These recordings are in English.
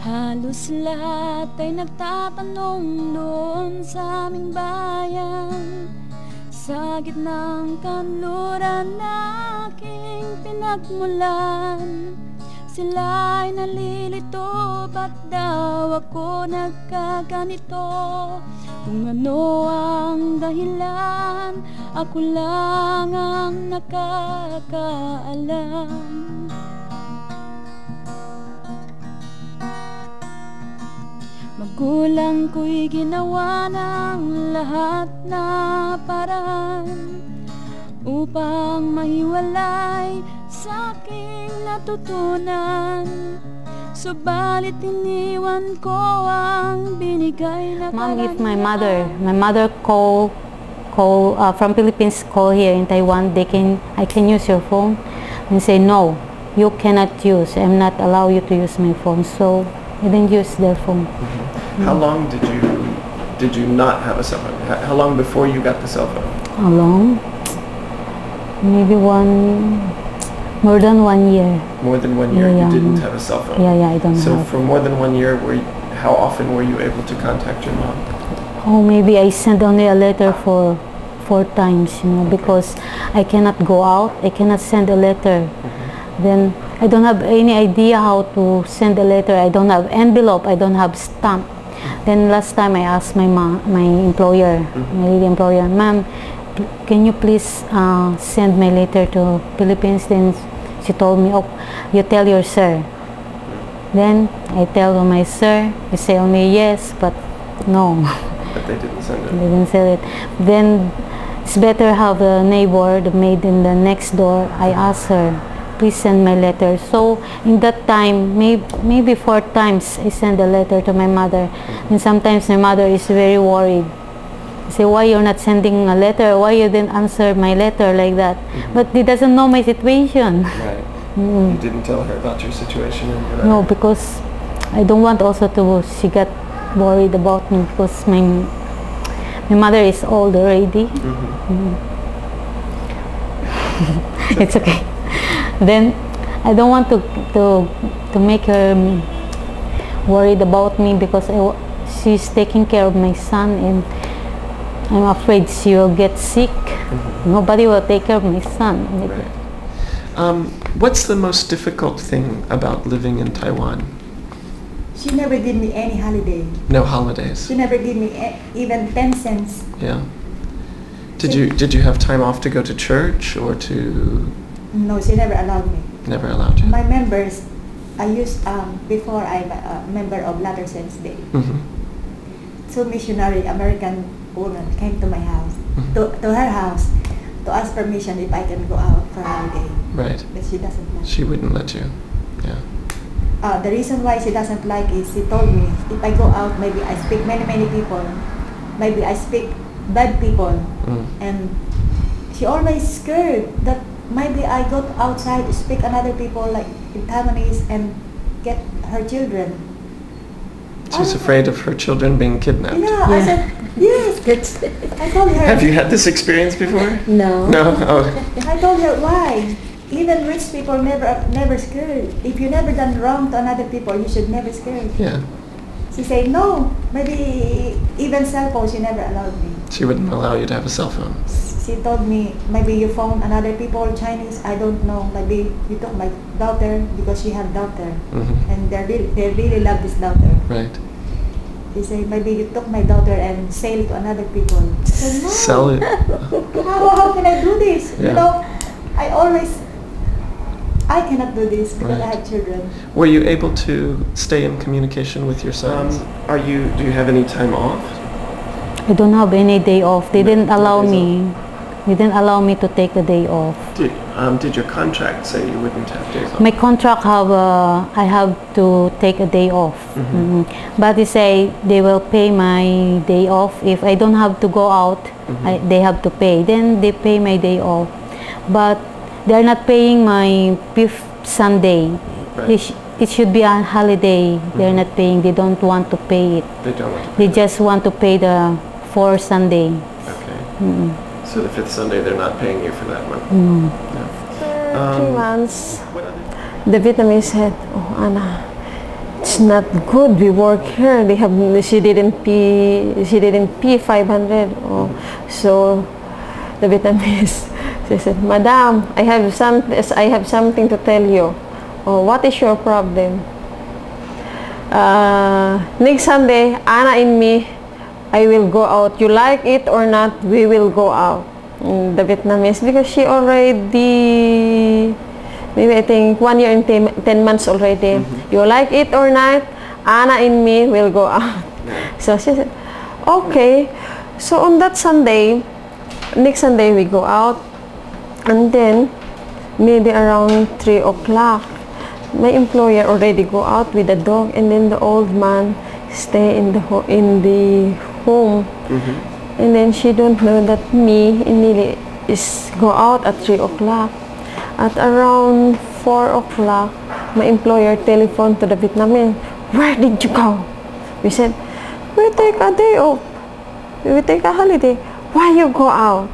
Halos lahat ay nagtatanong doon sa aming bayan, sa gitnang kanluran na aking pinagmulan. Sila ay nalilito, ba't daw ako nagkaganito? Kung ano ang dahilan, ako lang ang nakakaalam. Magulang ko'y ginawa ng lahat na paraan upang mahiwalay sa aking natutunan. Subalit iniwan ko ang binigay na Mom, if my mother call from Philippines, call here in Taiwan, I can use your phone, and say no, you cannot use. I'm not allow you to use my phone. So I didn't use their phone. How long did you not have a cell phone? How long before you got the cell phone? How long? Maybe more than 1 year. More than 1 year, Yeah. you didn't have a cell phone. Yeah, I don't So have. for more than 1 year, how often were you able to contact your mom? Oh, maybe I sent only a letter for 4 times, because I cannot go out. I cannot send a letter. Then I don't have any idea how to send a letter. I don't have envelope. I don't have stamp. Then last time I asked my employer, my lady employer, ma'am, can you please send my letter to Philippines? Then she told me, oh, you tell your sir. Then I tell my sir. He say only yes, but no. But they didn't send it. They didn't send it. Then it's better have a neighbor, the maid in the next door. I asked her, please send my letter. So in that time, maybe 4 times I send a letter to my mother. And sometimes my mother is very worried. Say, why you're not sending a letter? Why you didn't answer my letter like that? But he doesn't know my situation. Right. You didn't tell her about your situation and your No, because I don't want also she got worried about me, because my mother is old already. It's okay. Then I don't want to make her worried about me, because she's taking care of my son, and I'm afraid she will get sick. Nobody will take care of my son. Right. What's the most difficult thing about living in Taiwan? She never gave me any holiday. No holidays. She never gave me even 10 cents. Yeah. Did you have time off to go to church or to? No, she never allowed me. Never allowed you. My members, I used before I'm a member of Latter Saints Day. Two missionary American women came to my house, to her house, to ask permission if I can go out for a holiday. Right. But she doesn't like. She wouldn't let you. Yeah. The reason why she doesn't like is she told me if I go out, maybe I speak many people, maybe I speak bad people, and she always scared that maybe I go outside to speak another people like in Taiwanese and get her children. She's afraid of her children being kidnapped. Yeah, I said yes. I told her. Have you had this experience before? No. No. Oh. I told her why. Even rich people never scared. If you never done wrong to another people, you should never scared. Yeah. She said no. Maybe even cell phone she never allowed me. She wouldn't allow you to have a cell phone. She told me maybe you found another people Chinese. I don't know. Maybe you took my daughter because she had daughter, and they really love this daughter. Right. She said maybe you took my daughter and sell to another people. I said, no. Sell it. How can I do this? Yeah. You know, I cannot do this because I have children. Were you able to stay in communication with your sons? Do you have any time off? I don't have any day off. They didn't allow me. They didn't allow me to take a day off. Did your contract say you wouldn't have days off? My contract I have to take a day off. But they say they will pay my day off. If I don't have to go out, they have to pay. Then they pay my day off. But they're not paying my 5th Sunday. Right. It should be a holiday. They're not paying. They don't want to pay it. They don't want to pay They just want to pay the 4th Sunday. Okay. So the 5th Sunday, they're not paying you for that month? No. No. 3 months, the Vietnamese said, "Oh, Anna, it's not good. We work here. She didn't pay 500. Oh, so the Vietnamese, she said, Madam, I have something to tell you. Oh, what is your problem? Next Sunday, Anna and me, I will go out. You like it or not, we will go out." The Vietnamese, because she already, maybe I think 1 year and 10 months already. You like it or not, Anna and me will go out. So she said, okay. So on that Sunday, next Sunday we go out, and then maybe around 3 o'clock, my employer already go out with the dog, and then the old man stay in the home. And then she don't know that me and Nili is go out at 3 o'clock. At around 4 o'clock, my employer telephoned to the Vietnamese, "Where did you go?" We said, "We take a day off. We take a holiday. Why you go out?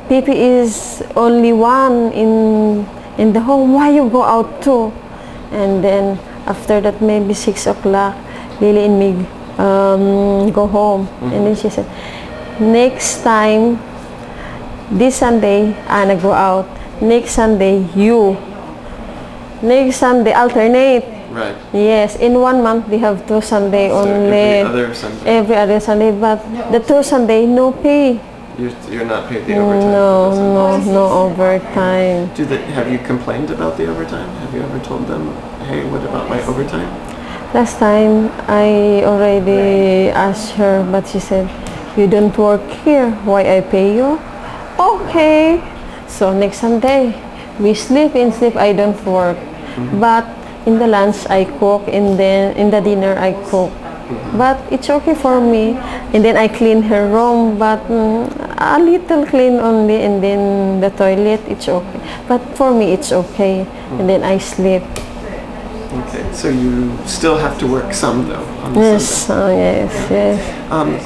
Pipi is only one in the home. Why you go out too?" And then after that, maybe 6 o'clock, Lily and me go home. And then she said, "Next time, this Sunday, Anna go out. Next Sunday, you. Next Sunday, alternate." Right. Yes, in 1 month, we have 2 Sunday So only. Every other Sunday, but the 2 Sunday, no pay. You're not paid the overtime? No overtime. Have you complained about the overtime? Have you ever told them, hey, what about my overtime? Last time, I already asked her, but she said, "You don't work here, why I pay you?" Okay. So next Sunday, we sleep, I don't work. But in the lunch, I cook, and then in the dinner, I cook. But it's okay for me. And then I clean her room, but a little clean only, and then the toilet, it's okay. But for me, it's okay. And then I sleep. Okay, so you still have to work some though on Yes, Sunday. yes.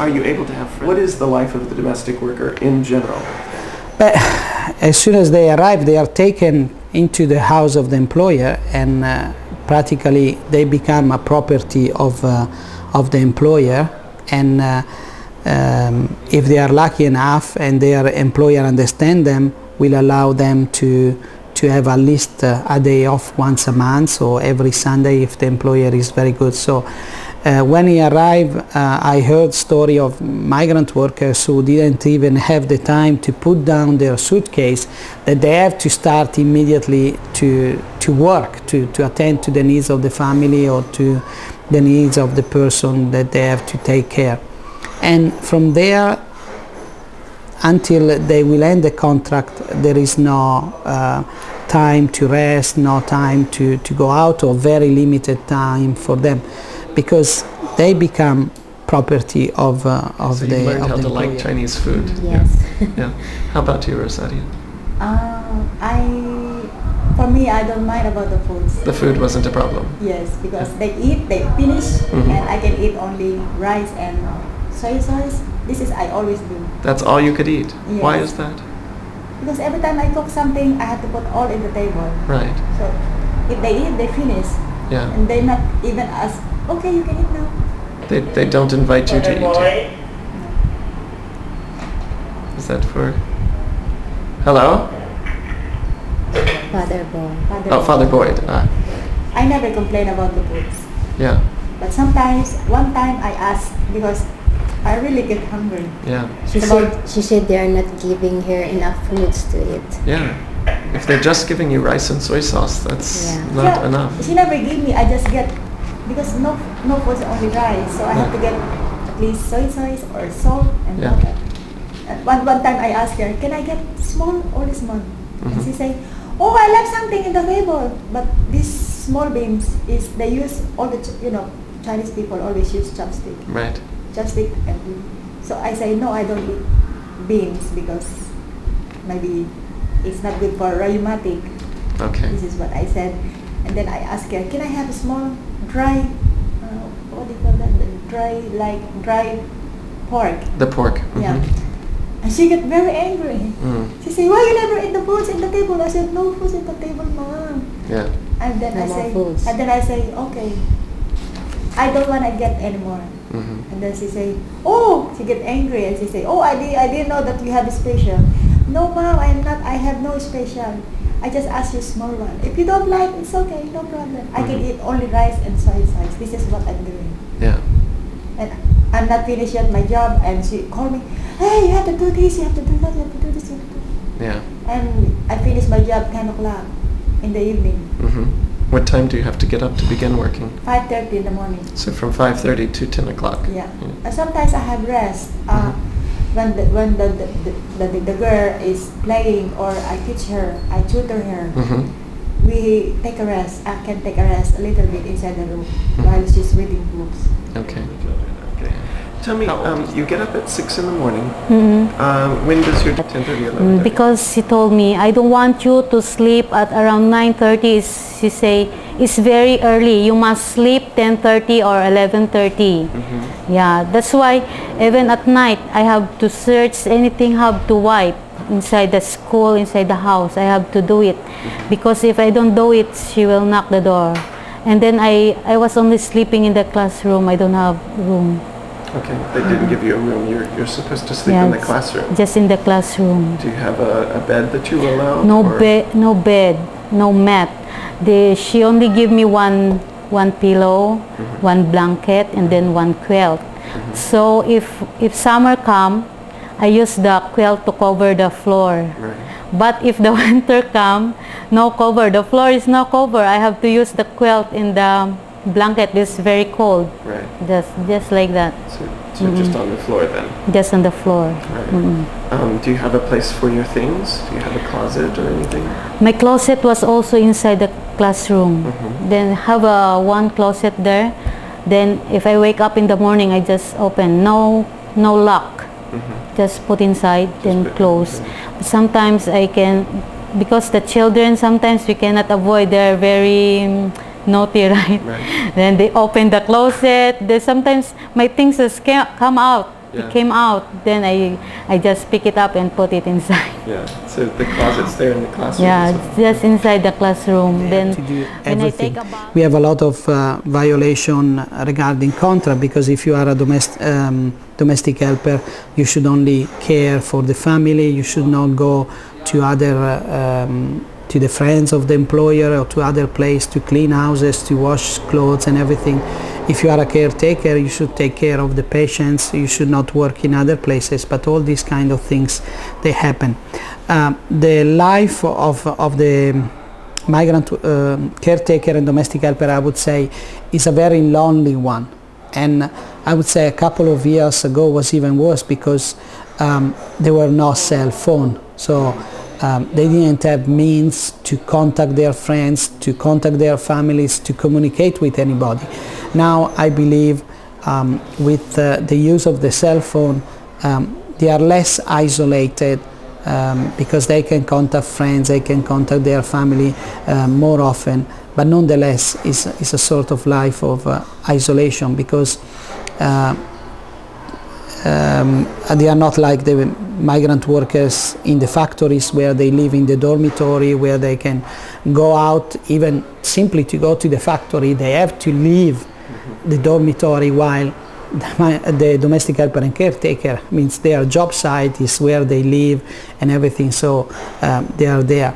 Are you able to have friends? What is the life of the domestic worker in general? But as soon as they arrive, they are taken into the house of the employer, and practically they become a property of the employer. And if they are lucky enough and their employer understand them, will allow them to have at least a day off once a month, or every Sunday if the employer is very good. So when he arrived, I heard story of migrant workers who didn't even have the time to put down their suitcase, that they have to start immediately to work, to attend to the needs of the family or to the needs of the person that they have to take care. And from there, until they will end the contract, there is no time to rest, no time to go out, or very limited time for them, because they become property of so the you learned how to employer. like Chinese food. Yes. Yeah. How about you, Rosario? For me, I don't mind about the foods. The food wasn't a problem. Yes, because they eat, they finish, and I can eat only rice and soy sauce. This is I always do. That's all you could eat? Yes. Why is that? Because every time I cook something, I have to put all in the table. Right. So if they eat, they finish. Yeah. And they not even ask, okay, you can eat now. They don't invite you to eat. No. Is that for... Hello? Father Boy. Father Boyd. I never complain about the foods. Yeah. But sometimes, one time I asked because I really get hungry. Yeah. She said they are not giving her enough foods to eat. Yeah. If they're just giving you rice and soy sauce, that's not enough. She never give me. I just get, because no food, only rice. So I have to get at least soy sauce or salt and water. And one time I asked her, can I get small or small? And she said, oh, I left something in the table. But these small beans is they use all the Chinese people always use chopstick. Right. Chopstick and so I say no, I don't eat beans because maybe it's not good for rheumatic. Okay. This is what I said, and then I asked her, can I have a small dry, what do you call that? Dry pork. The pork. Yeah. And she get very angry. She say, why you never eat the foods in the table? I said, no foods in the table, Mom. Yeah. And then I say, okay, I don't want to get anymore. And then she say, oh, she get angry and she say, oh, I didn't know that you have a special. No, Mom, I have no special. I just ask you small one. If you don't like, it's okay, no problem. I can eat only rice and soy sauce. This is what I'm doing. Yeah. And I'm not finished yet my job, and she called me, hey, you have to do this, you have to do that, you have to do this, you have to do that. Yeah. And I finished my job 10 o'clock in the evening. What time do you have to get up to begin working? 5:30 in the morning. So from 5:30 to 10 o'clock. Yeah. And sometimes I have rest. When the girl is playing or I teach her, I tutor her, we take a rest. I can take a rest a little bit inside the room while she's reading books. Okay. Tell me, you get up at 6 in the morning. When does your 10:30, 11:30? Because she told me, I don't want you to sleep at around 9:30. She say, it's very early. You must sleep 10:30 or 11:30. Yeah, that's why even at night, I have to search anything, have to wipe inside the school, inside the house. I have to do it. Because if I don't do it, she will knock the door. And then I was only sleeping in the classroom. I don't have room. Okay, they didn't give you a room. You're supposed to sleep in the classroom. Just in the classroom. Do you have a bed that you allow? No bed, no mat. She only give me one pillow, one blanket, and then one quilt. So if summer come, I use the quilt to cover the floor. Right. But if the winter come, no cover. The floor is no cover. I have to use the quilt in the blanket. It's very cold. Right. Just like that. So just on the floor then? Just on the floor. Right. Do you have a place for your things? Do you have a closet or anything? My closet was also inside the classroom. Then have one closet there. Then if I wake up in the morning, I just open. No lock. Just put inside, then close. But sometimes I can, because the children, sometimes we cannot avoid. They're very naughty, right? Then they open the closet. Sometimes my things just come out. It came out. Then I just pick it up and put it inside. Yeah. So the closet's there in the classroom. Yeah, just inside the classroom. Then when I take a bath, we have a lot of violation regarding contract, because if you are a domestic helper, you should only care for the family. You should not go to other to the friends of the employer or to other place to clean houses, to wash clothes and everything. If you are a caretaker, you should take care of the patients. You should not work in other places, but all these kind of things, they happen. The life of the migrant caretaker and domestic helper, I would say, is a very lonely one. And I would say a couple of years ago was even worse, because there were no cell phone. So they didn't have means to contact their friends, to contact their families, to communicate with anybody. Now I believe with the use of the cell phone, they are less isolated, because they can contact friends, they can contact their family more often. But nonetheless, it's a sort of life of isolation, because they are not like the migrant workers in the factories, where they live in the dormitory, where they can go out. Even simply to go to the factory, they have to leave the dormitory, while the domestic helper and caretaker means their job site is where they live and everything, so they are there.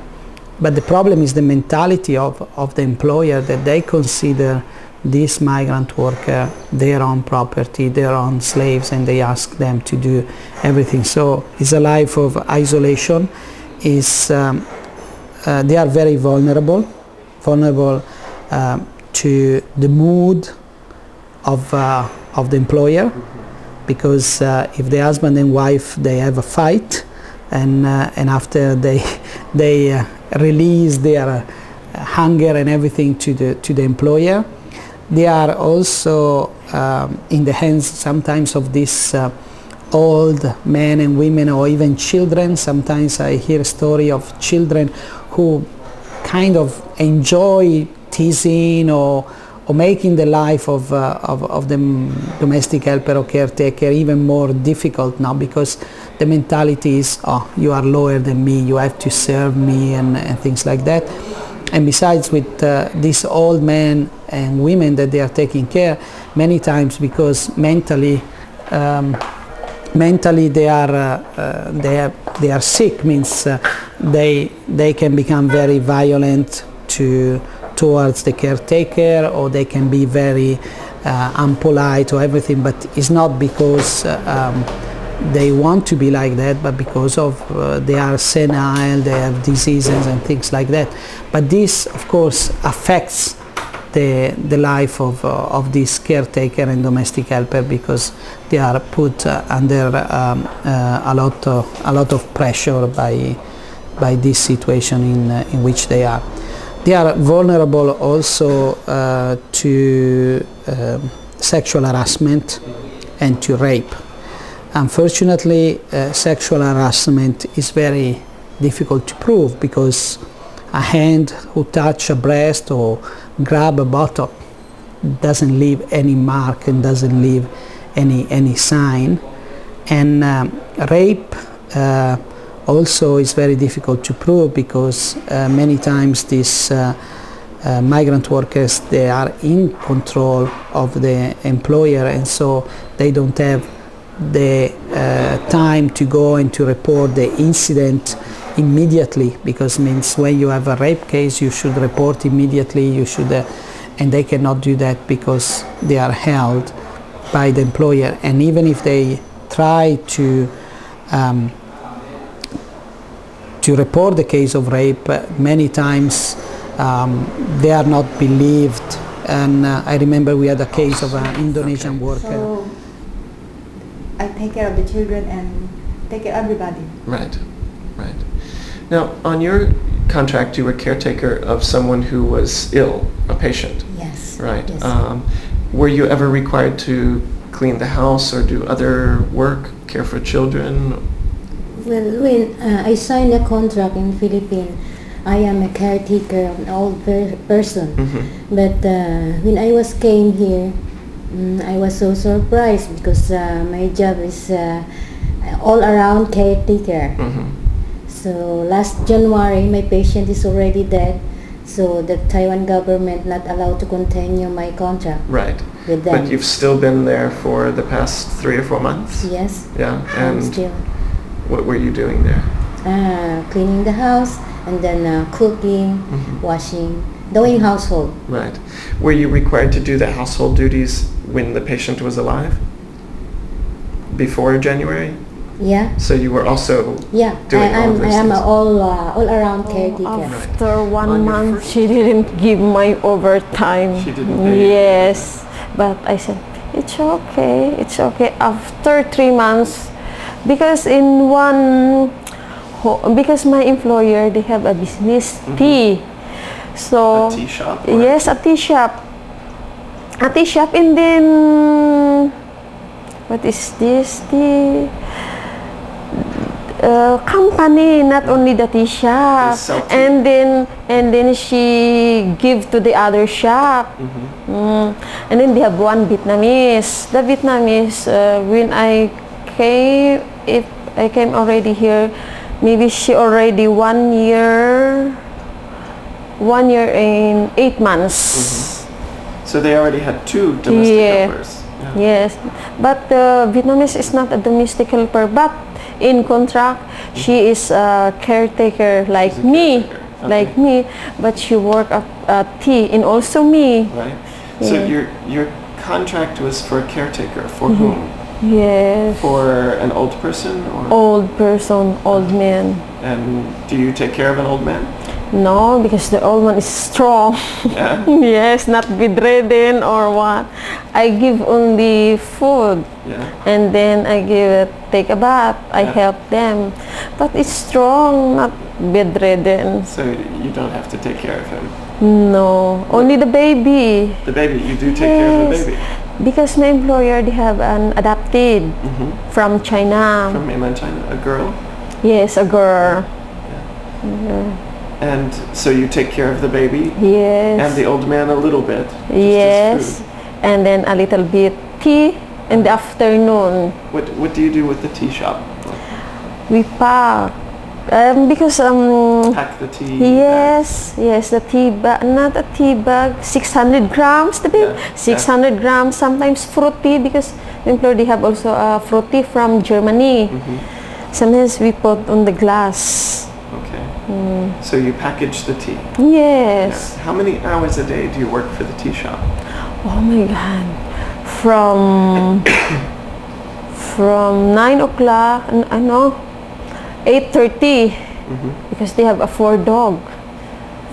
But the problem is the mentality of the employer, that they consider this migrant worker their own property, their own slaves, and they ask them to do everything. So it's a life of isolation. They are very vulnerable to the mood of the employer, because if the husband and wife, they have a fight, and after they release their hunger and everything to the employer, they are also in the hands sometimes of these old men and women, or even children. Sometimes I hear a story of children who kind of enjoy teasing or or making the life of the domestic helper or caretaker even more difficult now, because the mentality is, oh, you are lower than me, you have to serve me, and things like that. And besides, with these old men and women that they are taking care, many times because mentally they are sick, means they can become very violent towards the caretaker, or they can be very unpolite or everything, but it's not because they want to be like that, but because of they are senile, they have diseases and things like that. But this, of course, affects the life of this caretaker and domestic helper, because they are put under a lot of pressure by this situation in which they are. They are vulnerable also to sexual harassment and to rape. Unfortunately, sexual harassment is very difficult to prove, because a hand who touch a breast or grab a bottle doesn't leave any mark and doesn't leave any sign. And rape also is very difficult to prove, because many times these migrant workers, they are in control of the employer, and so they don't have the time to go and to report the incident immediately, because means when you have a rape case you should report immediately, you should and they cannot do that because they are held by the employer. And even if they try to report the case of rape, many times they are not believed. And I remember we had a case of an Indonesian worker. So I take care of the children and take care of everybody. Right, right. Now, on your contract, you were caretaker of someone who was ill, a patient. Yes. Right. Yes. Were you ever required to clean the house or do other work, care for children? Well, when I signed a contract in Philippines, I am a caretaker of an old person. Mm-hmm. But when I came here, I was so surprised, because my job is all around caretaker. Mm-hmm. So last January, my patient is already dead. So the Taiwan government not allowed to continue my contract. Right. With them. But you've still been there for the past 3 or 4 months? Yes. Yeah. I'm And still what were you doing there? cleaning the house, and then cooking, Mm-hmm. washing, doing household. Right. Were you required to do the household duties when the patient was alive? Before January? Yeah. So you were also Yeah, doing all of I those am things? a all around caretaker. After On 1 your month, first- she didn't give my overtime. She didn't pay you. Yes, but I said, it's okay, it's okay. After 3 months, because because my employer, they have a business, tea. So, A tea shop? Or? yes, a tea shop. A tea shop, and then, what is this? The company, not only the tea shop. They sell tea. And then she give to the other shop. Mm-hmm. And then they have one Vietnamese. The Vietnamese, when I came, if I came already here, maybe she already 1 year and 8 months. Mm-hmm. So they already had 2 domestic Yeah. helpers. Yeah. Yes, but the Vietnamese is not a domestic helper, but in contract, she is a caretaker like She's a me, caretaker. like Okay. me, but she work at tea, and also me. Right. So Yeah. your contract was for a caretaker. For whom? Yes, For an old person? Or? old person, old man. And do you take care of an old man? No, because the old one is strong. Yeah. Yes, not bedridden or what. I give only food. Yeah. And then I take a bath. I Yeah. help them, but it's strong, not bedridden. So you don't have to take care of him. No, only the baby. The baby, you do take care of the Yes. baby. Because my employer, they have an adopted Mm-hmm. from China. From mainland China, a girl. Yes, a girl. Yeah. Yeah. And so you take care of the baby? Yes. And the old man a little bit? Just Yes. his food. And then a little bit tea in the afternoon. What do you do with the tea shop? We pack. Because Pack the tea? yes, yes, the tea bag, not a tea bag, 600 grams, the big, Yeah, 600 grams, sometimes fruity, because the employer, they have also a fruity from Germany. Sometimes we put on the glass. Okay. So you package the tea? Yes. Yeah. How many hours a day do you work for the tea shop? Oh my God. From 9 o'clock, 8:30, because they have a 4-dog.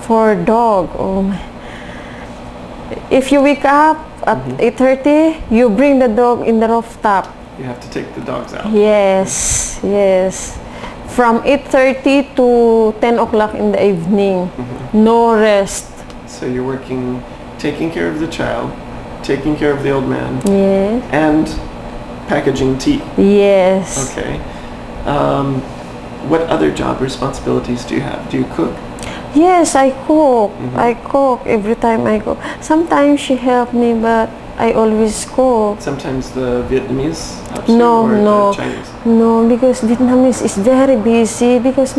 Oh my. If you wake up at 8:30, you bring the dog in the rooftop. You have to take the dogs out? Yes, yes. From 8:30 to 10 o'clock in the evening. No rest. So you're working, taking care of the child, taking care of the old man, Yes. and packaging tea. Yes. Okay. What other job responsibilities do you have? Do you cook? Yes, I cook. I cook every time I cook. Sometimes she help me, but I always cook. Sometimes the Vietnamese helps you, No, or no, the Chinese? no, because Vietnamese is very busy. Because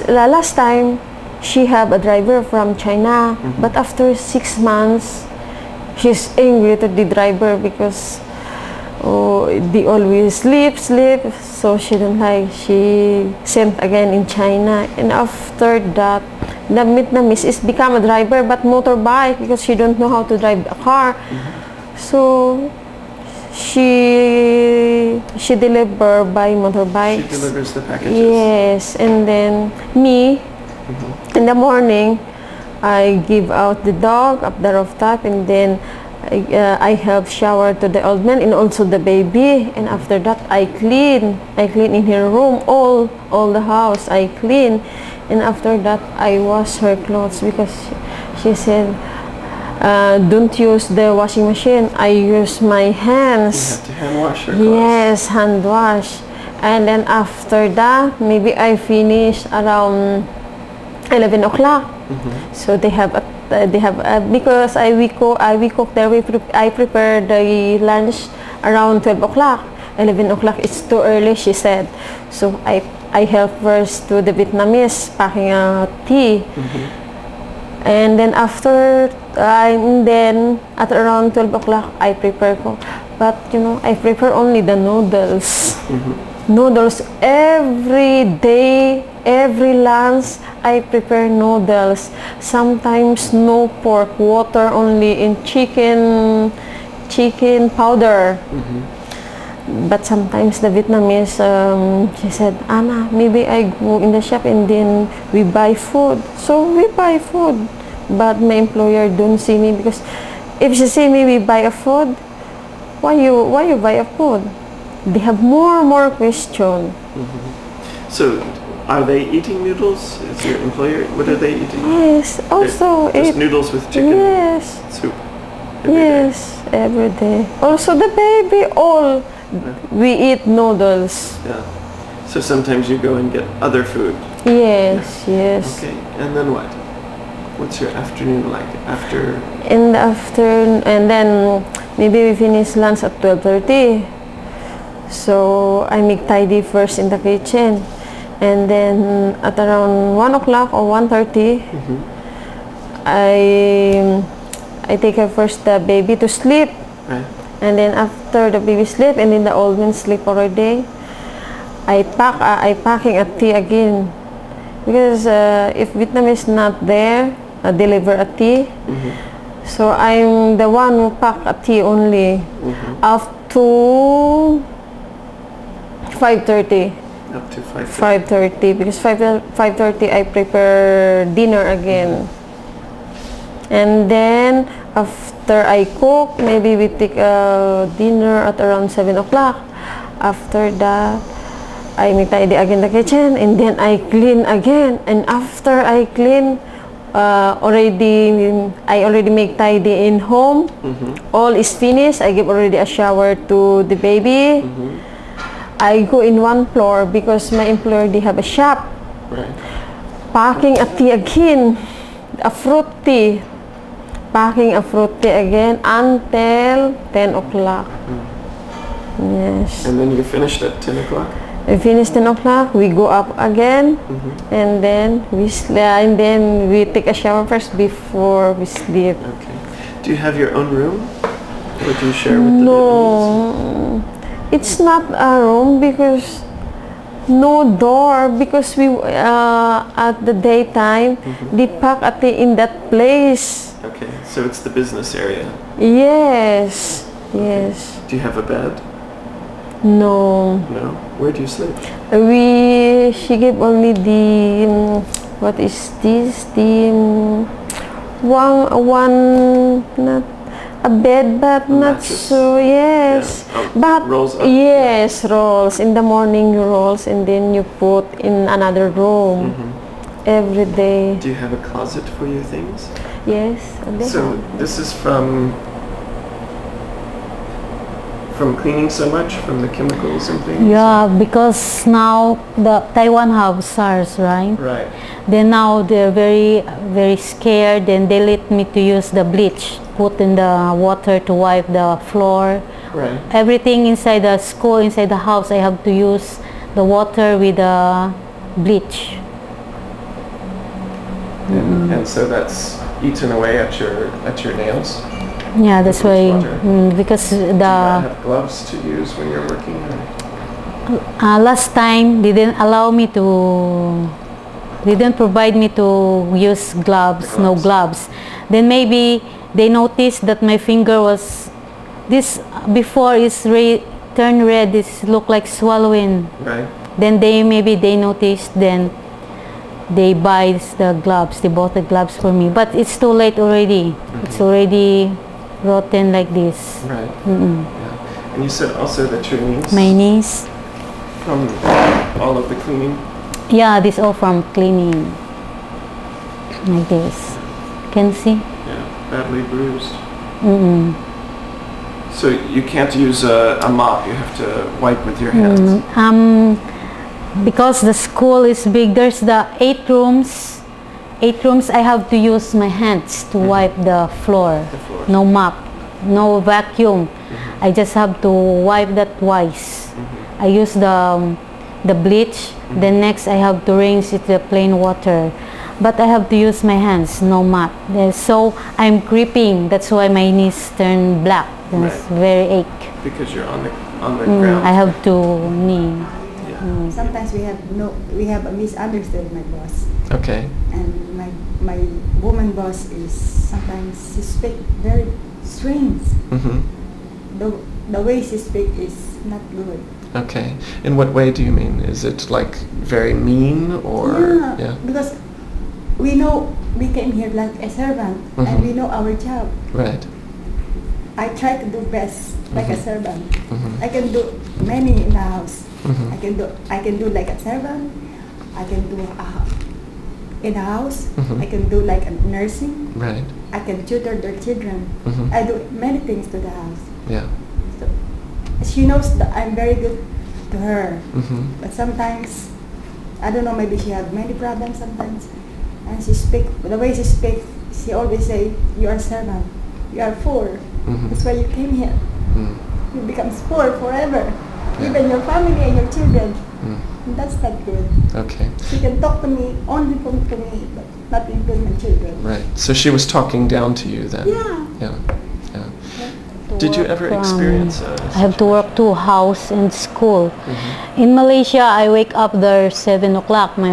last time she have a driver from China, but after 6 months, she's angry to the driver because they always sleep. So she don't like. She sent again in China, and after that, the Vietnamese is become a driver, but motorbike, because she don't know how to drive a car. So she deliver by motorbike. She delivers the packages? Yes, and then me, in the morning, I give out the dog up the rooftop, and then I help shower to the old man and also the baby. And after that, I clean in her room, all the house I clean. And after that, I wash her clothes, because she said, don't use the washing machine. I use my hands. You have to hand wash her clothes? Yes, hand wash. And then after that, maybe I finish around 11 o'clock. So they have because we cook there. I prepare the lunch around 12 o'clock. 11 o'clock is too early, she said. So I help first to the Vietnamese packing tea. And then after, then at around 12 o'clock, I prepare cook. But I prepare only the noodles. Noodles every day, every lunch. I prepare noodles. Sometimes no pork, water only, in chicken powder. But sometimes the Vietnamese, she said, Anna, maybe I go in the shop and then we buy food. So we buy food. But my employer don't see me, because if she see me we buy a food, why you buy a food? They have more question. So are they eating noodles? Is your employer, what are they eating? Yes, also just noodles with chicken soup? Yes, every day. Also the baby, all we eat noodles. Yeah. So sometimes you go and get other food? Yes, yes. Okay, and then what? What's your afternoon like after? In the afternoon, and then maybe we finish lunch at 12:30. So I make tidy first in the kitchen, and then at around 1 o'clock or 1:30, I take her first the baby to sleep. Right. And then after the baby sleep, and then the old man sleep already, I packing a tea again, because if Vietnamese is not there, deliver a tea. So I'm the one who pack a tea only up to 5:30. Up to 5:30. 5:30, because 5:30 I prepare dinner again. And then after I cook, maybe we take dinner at around 7 o'clock. After that, I make tidy again the kitchen, and then I clean again. And after I clean, I already make tidy in home. All is finished. I give already a shower to the baby. I go in one floor, because my employer, they have a shop. Right. packing a tea again, a fruit tea. Packing a fruit tea again until 10 o'clock. Yes. And then you finished at 10 o'clock? We finish 10 o'clock, we go up again, and then we take a shower first before we sleep. Okay. Do you have your own room? Or do you share with the No, it's not a room because no door, because we at the daytime they pack in that place. Okay, so it's the business area. Yes, yes. Do you have a bed? No. No? Where do you sleep? She gave only the what is this? The one not a bed, but not mattress? so. Yes, Yeah. but Rolls up? yes, rolls in the morning. You rolls and then you put in another room every day. Do you have a closet for your things? Yes. So this is from cleaning so much, from the chemicals and things? Yeah, because now the Taiwan have SARS, right? Right. Then now they're very, very scared, and they let me to use the bleach, put in the water to wipe the floor. Right. Everything inside the school, inside the house, I have to use the water with the bleach. And so that's eaten away at your nails? Yeah, that's why, water. because Do you not the have gloves to use when you're working? last time they didn't allow me to, they didn't provide me to use gloves, no gloves. Then maybe they noticed that my finger was, this before is turned red, this look like swallowing. Right. Then maybe they noticed, then they buy the gloves, they bought the gloves for me. But it's too late already. It's already rotten like this. Right. Yeah. And you said also that your knees? My knees. From all of the cleaning? Yeah, this all from cleaning. Like this. Can see? Yeah, badly bruised. So you can't use a mop, you have to wipe with your hands. Because the school is big, there's the 8 rooms. 8 rooms, I have to use my hands to wipe the floor. No mop, no vacuum. I just have to wipe that twice. I use the bleach. Then next I have to rinse it with plain water. But I have to use my hands, no mop. So I'm gripping. That's why my knees turn black. It's very ache. Because you're on the ground. I have to knee. Sometimes we have a misunderstanding, my boss. Okay. And my woman boss is sometimes she speak very strange. The way she speak is not good. Okay. In what way do you mean? Is it like very mean or? Yeah. Because we know we came here like a servant and we know our job. Right. I try to do best like a servant. I can do many in the house. I can do like a servant. I can do in the house. I can do like a nursing. Right. I can tutor their children. I do many things to the house. Yeah. So she knows that I'm very good to her. But sometimes I don't know. Maybe she has many problems sometimes. And she speak the way she speaks. She always say, "You are servant. You are poor. That's why you came here. You become poor forever. Even your family and your children." That's not good. Okay. She can talk to me only to me, but not include my children. Right. So she was talking down to you then? Yeah. Yeah. Did you ever experience I have to work 2 house and school. In Malaysia, I wake up there 7 o'clock. My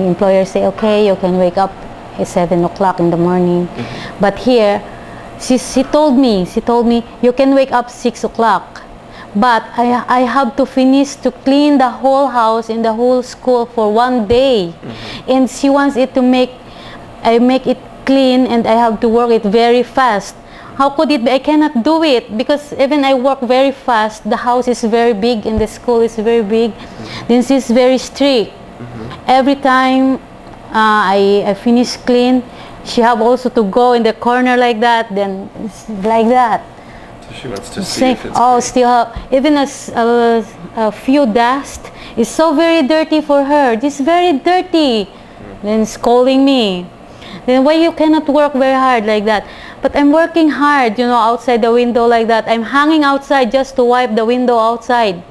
employer say, okay, you can wake up at 7 o'clock in the morning. But here, she told me, you can wake up 6 o'clock. But I have to finish to clean the whole house and the whole school for 1 day. And she wants it to make it clean, and I have to work it very fast. How could it be? I cannot do it because even I work very fast, the house is very big and the school is very big. Then she's very strict. Every time I finish clean, she have also to go in the corner like that, then like that. So she wants to see Say, if it's oh, clean. still have, even a few dust. It's so very dirty for her. This is very dirty. Then scolding me. Then why you cannot work very hard like that? But I'm working hard, you know, outside the window like that. I'm hanging outside just to wipe the window outside.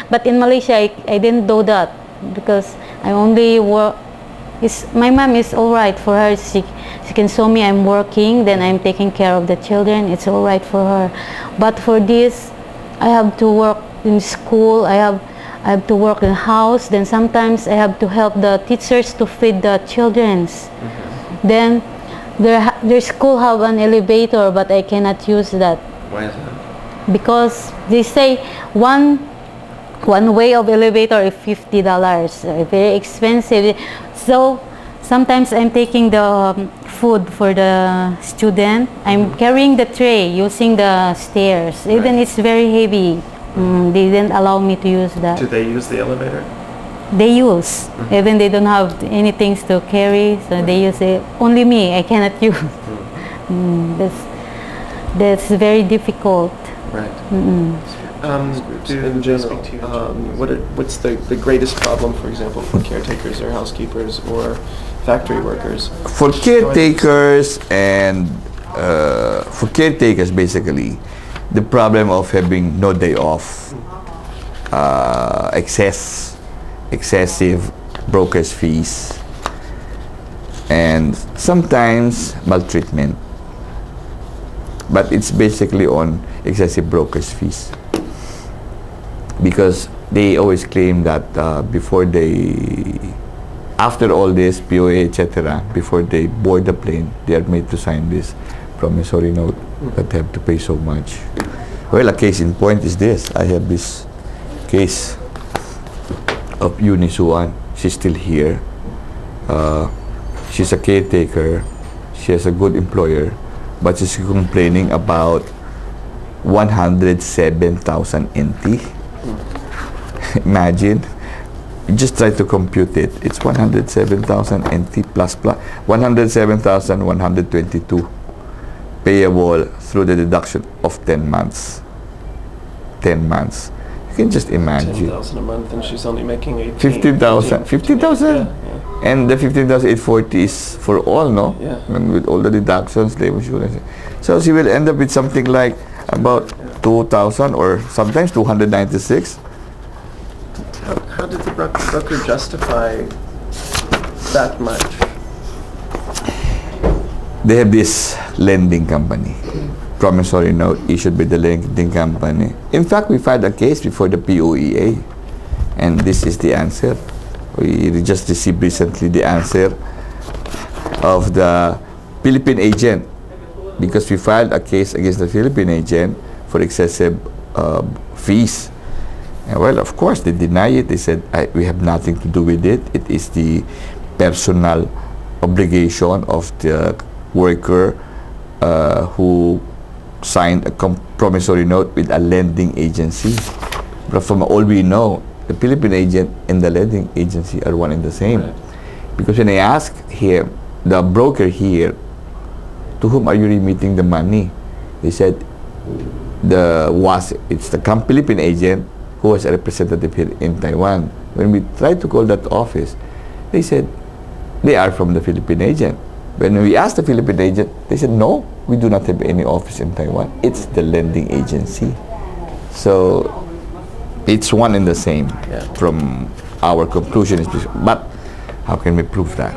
But in Malaysia, I didn't do that because I only work. My mom is all right for her. She can show me I'm working, then I'm taking care of the children. It's all right for her. But for this, I have to work in school. I have to work in the house. Then sometimes I have to help the teachers to feed the childrens. Then their school have an elevator, but I cannot use that. Why is that? Because they say one way of elevator is $50. Very expensive. So sometimes I'm taking the food for the student. I'm carrying the tray using the stairs. Even it's very heavy. They didn't allow me to use that. Do they use the elevator? They use. Even they don't have any things to carry, so they use it. Only me, I cannot use. That's very difficult. Right. In general, what's the greatest problem, for example, for caretakers or housekeepers or factory workers? For caretakers basically, the problem of having no day off, excessive broker's fees, and sometimes maltreatment. But it's basically on excessive broker's fees, because they always claim that after all this POA, etc., before they board the plane, they are made to sign this promissory note that they have to pay so much. Well, a case in point is this. I have this case of Unisuan. She's still here. She's a caretaker. She has a good employer, but she's complaining about 107,000 NT. Imagine, you just try to compute it. It's 107,000 NT plus 107,122 payable through the deduction of 10 months. 10 months. You can just imagine. 10,000 a month, and she's only making 15,000. 15,000? Yeah. And the 15,840 is for all, no? Yeah. And with all the deductions, labor insurance. So she will end up with something like about 2,000 or sometimes 296. How did the broker justify that much? They have this lending company, promissory note issued by the lending company. In fact, we filed a case before the POEA, and this is the answer. We just received recently the answer of the Philippine agent, because we filed a case against the Philippine agent for excessive fees. And well, of course, they deny it. They said, we have nothing to do with it. It is the personal obligation of the worker who signed a promissory note with a lending agency. But from all we know, the Philippine agent and the lending agency are one and the same. Right. Because when I asked him, the broker here, to whom are you remitting the money? They said, it's the Philippine agent who was a representative here in Taiwan. When we tried to call that office, they said, they are from the Philippine agent. When we asked the Philippine agent, they said, no, we do not have any office in Taiwan. It's the lending agency. So it's one and the same from our conclusion. But how can we prove that?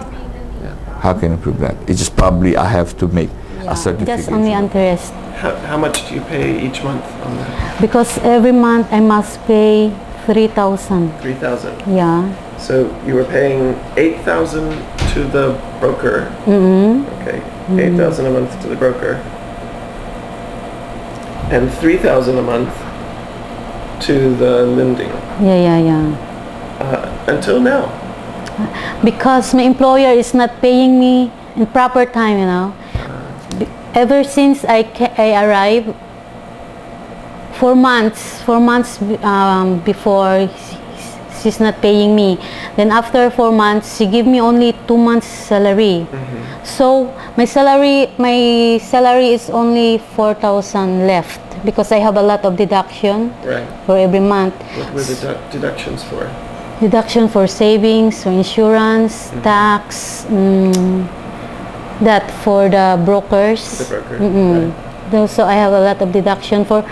How can we prove that? It's just probably I have to make a certificate. Just only interest. How much do you pay each month on that? Because every month I must pay 3,000. 3,000? Yeah. So you were paying 8,000 to the broker. Okay. 8,000 a month to the broker. And 3,000 a month to the lending. Yeah. Until now. Because my employer is not paying me in proper time, you know. Ever since I arrived, 4 months before, she's not paying me. Then after 4 months, she give me only 2 months salary. So my salary is only 4,000 left. because I have a lot of deduction Right. for every month. What were the deductions for? Deduction for savings, for insurance, tax, that for the brokers. The broker. Right. So I have a lot of deduction for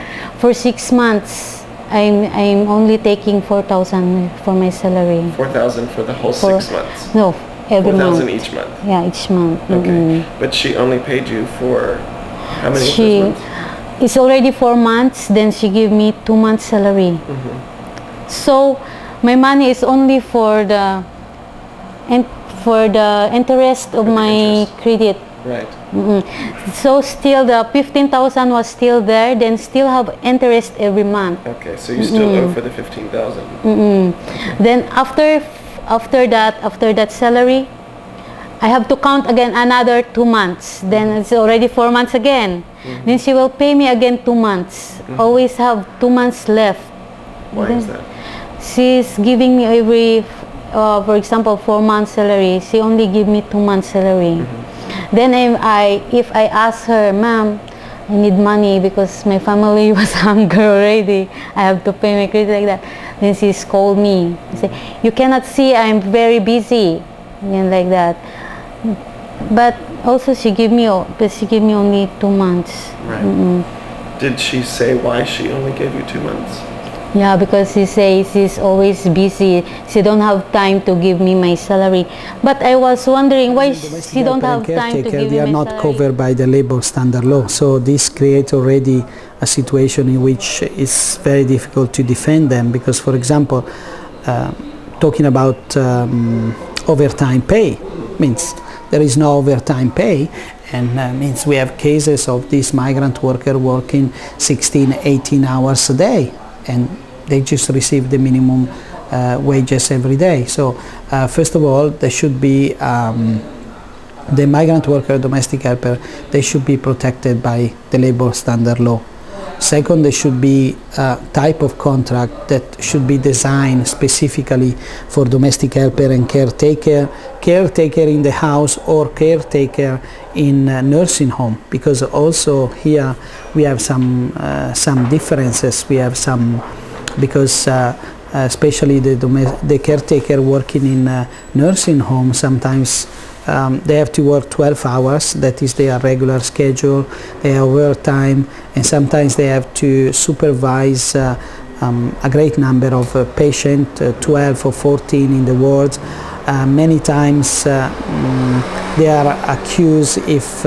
6 months. I'm only taking 4,000 for my salary. 4,000 for the whole 6 months. No, every 4,000 month. each month. Yeah, each month. Okay. But she only paid you for how many of She, those months? it's already 4 months. Then she give me 2 months salary. So my money is only for the interest of my credit. Right. So still the 15,000 was still there. Then still have interest every month. Okay, so you still owe for the 15,000. Then after that salary, I have to count again another 2 months. Then it's already 4 months again. Then she will pay me again 2 months. Always have 2 months left. Why is that? She's giving me every, for example, 4 months salary. She only give me 2 months salary. Then if I ask her, ma'am, I need money because my family was hungry already. I have to pay my credit like that. Then she scold me. She say, you cannot see I'm very busy, and like that. But also she give me only 2 months. Right. Did she say why she only gave you 2 months? Yeah, because she says she's always busy. She don't have time to give me my salary. But I was wondering why she don't have time to give me my salary. They are not covered by the labor standard law. So this creates already a situation in which it's very difficult to defend them because, for example, talking about overtime pay means there is no overtime pay, and means we have cases of this migrant worker working 16, 18 hours a day, and they just receive the minimum wages every day. So first of all, there should be the migrant worker, domestic helper, they should be protected by the labor standard law. Second, there should be a type of contract that should be designed specifically for domestic helper and caretaker, caretaker in the house or caretaker in nursing home, because also here we have some differences. We have some, because especially the caretaker working in nursing home, sometimes they have to work 12 hours, that is their regular schedule, they have overtime, and sometimes they have to supervise a great number of patients, 12 or 14 in the wards. Many times they are accused if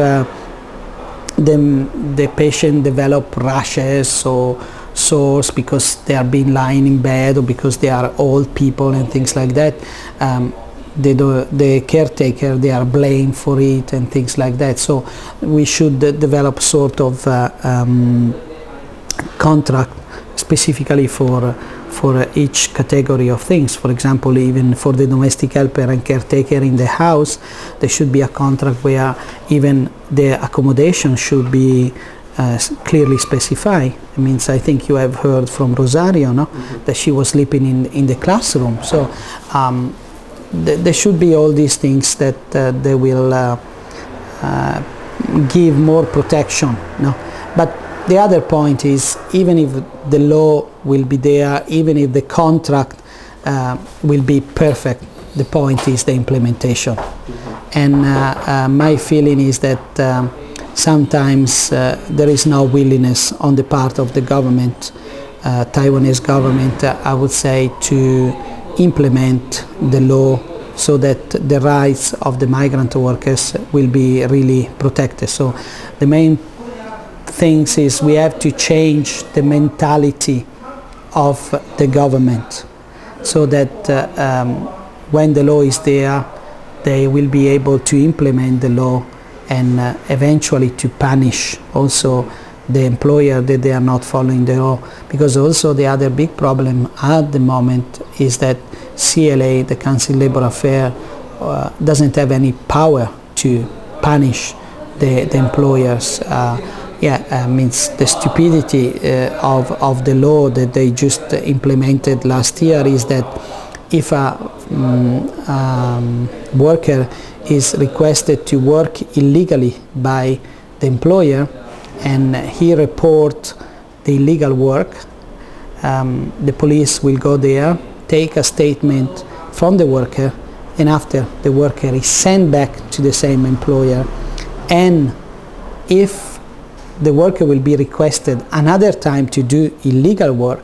the patient develop rashes or sores because they are being lying in bed or because they are old people and things like that. The caretaker, they are blamed for it and things like that. So we should develop sort of contract specifically for each category of things. For example, even for the domestic helper and caretaker in the house, there should be a contract where even the accommodation should be clearly specified. It means, I think you have heard from Rosario, no? That she was sleeping in the classroom. So there should be all these things that they will give more protection. No? But the other point is, even if the law will be there, even if the contract will be perfect, the point is the implementation. And my feeling is that sometimes there is no willingness on the part of the government, Taiwanese government, I would say, to implement the law so that the rights of the migrant workers will be really protected. So the main things is we have to change the mentality of the government so that when the law is there, they will be able to implement the law and eventually to punish also the employer that they are not following the law. Because also the other big problem at the moment is that CLA, the Council Labor Affairs, doesn't have any power to punish the employers. Means the stupidity of the law that they just implemented last year is that if a worker is requested to work illegally by the employer and he reports the illegal work, the police will go there, take a statement from the worker, and after the worker is sent back to the same employer, and if the worker will be requested another time to do illegal work,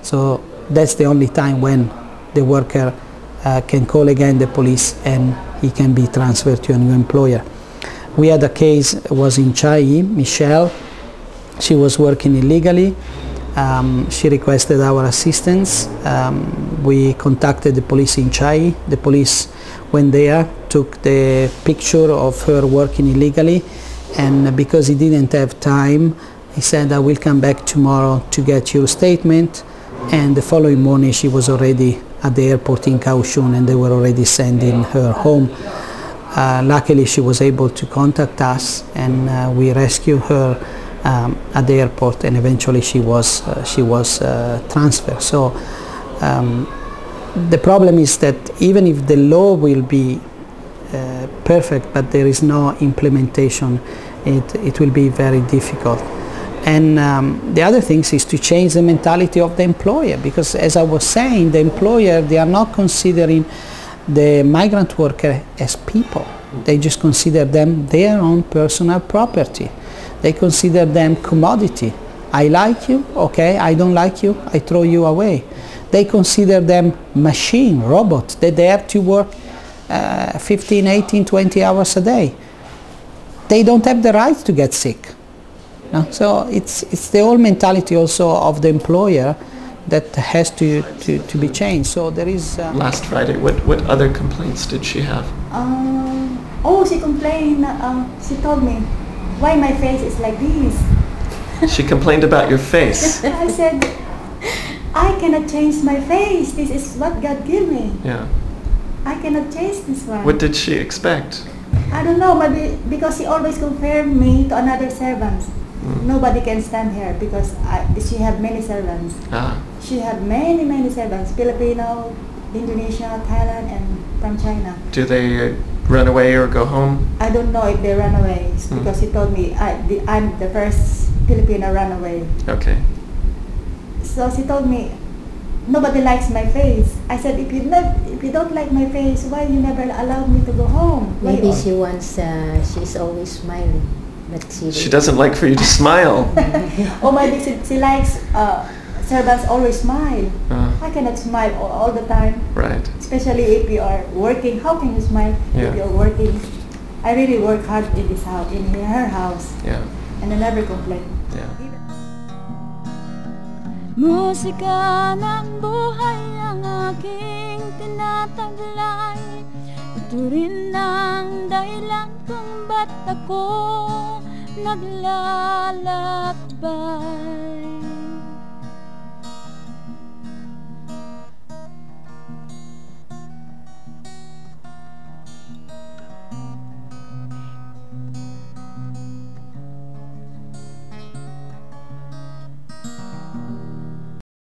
so that's the only time when the worker can call again the police and he can be transferred to a new employer. We had a case, it was in Chiayi, Michelle. She was working illegally. She requested our assistance. We contacted the police in Chiayi. The police went there, took the picture of her working illegally, and because he didn't have time, he said, I will come back tomorrow to get your statement. And the following morning she was already at the airport in Kaohsiung, and they were already sending her home. Luckily she was able to contact us, and we rescued her at the airport, and eventually she was transferred. So the problem is that even if the law will be perfect, but there is no implementation, it will be very difficult. And the other thing is to change the mentality of the employer, because as I was saying, the employer, they are not considering the migrant worker as people. They just consider them their own personal property. They consider them commodity. I like you, okay, I don't like you, I throw you away. They consider them machine, robot, that they have to work 15, 18, 20 hours a day. They don't have the right to get sick. No? So it's the whole mentality also of the employer that has to be changed. So there is... Last Friday, what other complaints did she have? She complained, she told me, why my face is like this? She complained about your face. I said, I cannot change my face. This is what God gave me. Yeah. I cannot change this one. What did she expect? I don't know, maybe because she always compared me to another servants. Nobody can stand here because she have many servants. She have many servants, Filipino, Indonesia, Thailand, and from China. Do they run away or go home? I don't know if they run away because she told me I'm the first Filipino runaway. Okay. So she told me, nobody likes my face. I said, if you don't like my face, why you never allowed me to go home? Maybe she wants, she's always smiling, but she doesn't like for you to smile. Or maybe she likes servants always smile. I cannot smile all the time. Right. Especially if you are working. How can you smile if you're working? I really work hard in this house, in her house. Yeah. And I never complain. Yeah. Musika ng buhay ang aking tinataglay. Ito rin ang dahilan kung ba't ako naglalakbay.